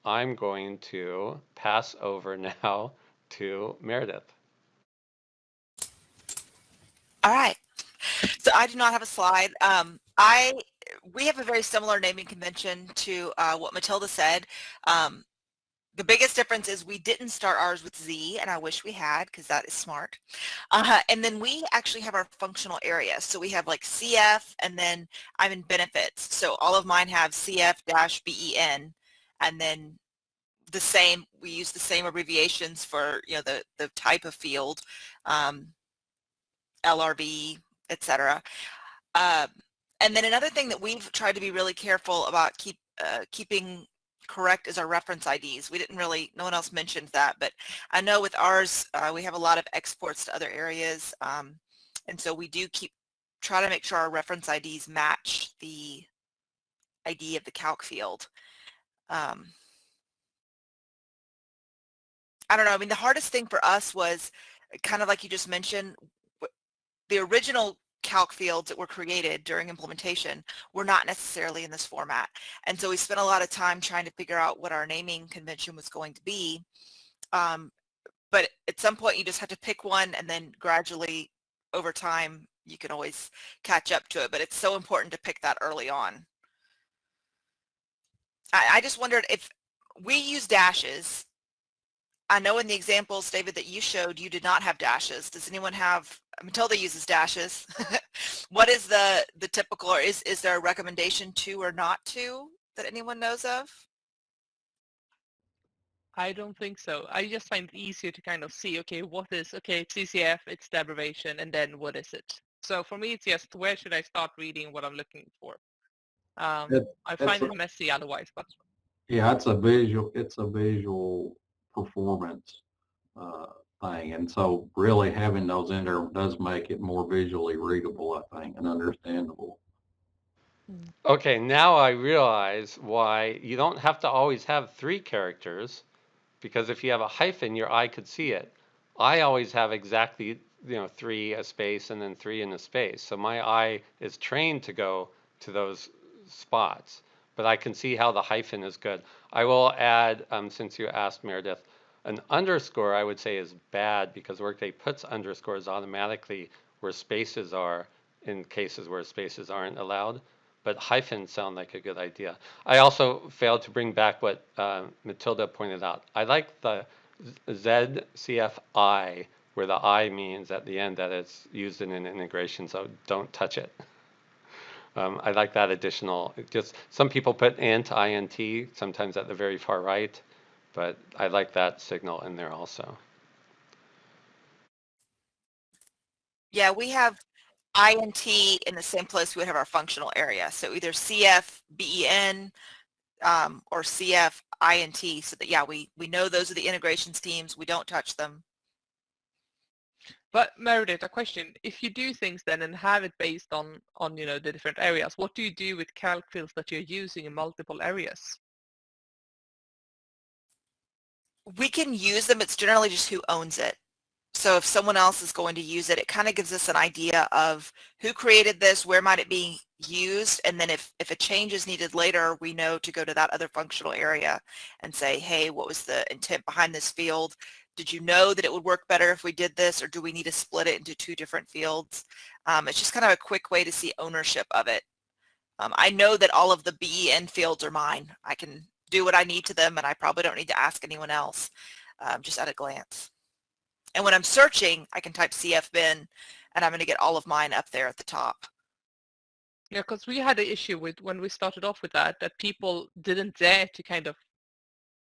I'm going to pass over now to Meredith. All right. So I do not have a slide. We have a very similar naming convention to what Matilda said. Um, the biggest difference is we didn't start ours with Z, and I wish we had because that is smart. And then we actually have our functional areas. So we have like CF, and then I'm in benefits. So all of mine have CF-BEN, and then we use the same abbreviations for, the type of field, LRB, etc. Um, and then another thing that we've tried to be really careful about keeping correct is our reference IDs. No one else mentioned that, but I know with ours, we have a lot of exports to other areas. And so we do try to make sure our reference IDs match the ID of the calc field. I don't know. I mean, the hardest thing for us was kind of like you just mentioned, the original calc fields that were created during implementation were not necessarily in this format. And so we spent a lot of time trying to figure out what our naming convention was going to be. But at some point you just have to pick one, and then gradually over time you can always catch up to it. But it's so important to pick that early on. I just wondered if we use dashes. I know in the examples, David, that you showed, you did not have dashes. Does anyone have, Matilda uses dashes. What is the typical, or is there a recommendation to or not to that anyone knows of? I don't think so. I just find it easier to kind of see, okay, it's CCF, it's the abbreviation, and then what is it? So for me, it's just where should I start reading what I'm looking for? It, I it's find it messy otherwise, but yeah, it's a visual performance uh, thing, and so really having those in there does make it more visually readable, I think, and understandable. Okay, now I realize why you don't have to always have 3 characters, because if you have a hyphen, your eye could see it. I always have exactly, 3 a space and then 3 in a space. So my eye is trained to go to those spots, but I can see how the hyphen is good. I will add, since you asked Meredith, an underscore I would say is bad because Workday puts underscores automatically where spaces are in cases where spaces aren't allowed. But hyphens sound like a good idea. I also failed to bring back what Matilda pointed out. I like the ZCFI, where the I means at the end that it's used in an integration, so don't touch it. I like that additional. Just some people put int, int, sometimes at the very far right, but I like that signal in there also. Yeah, we have INT in the same place we would have our functional area. So either CF-BEN or CF-INT, so that, yeah, we know those are the integrations teams. We don't touch them. But Meredith, a question. If you do things then and have it based on the different areas, what do you do with calc fields that you're using in multiple areas? We can use them. It's generally just who owns it. So if someone else is going to use it, it kind of gives us an idea of who created this, where might it be used, and then if a change is needed later, we know to go to that other functional area and say, hey, what was the intent behind this field? Did you know that it would work better if we did this, or do we need to split it into 2 different fields? It's just kind of a quick way to see ownership of it. I know that all of the BEN fields are mine. I can do what I need to them, and I probably don't need to ask anyone else, just at a glance. And when I'm searching, I can type CFBin, and I'm going to get all of mine up there at the top. Yeah, because we had an issue with when we started off with that people didn't dare to kind of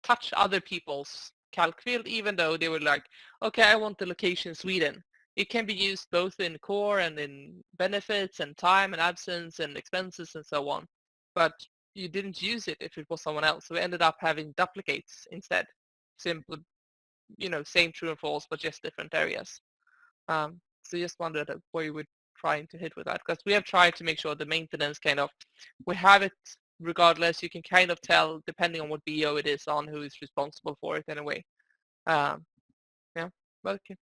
touch other people's calc field, even though they were like, okay, I want the location Sweden. It can be used both in core and in benefits and time and absence and expenses and so on. But you didn't use it if it was someone else. So we ended up having duplicates instead. Simple, same true and false, but just different areas. So just wondered where you were trying to hit with that, because we have tried to make sure the maintenance we have it regardless. You can kind of tell depending on what BO it is on who is responsible for it in a way. Yeah, but okay.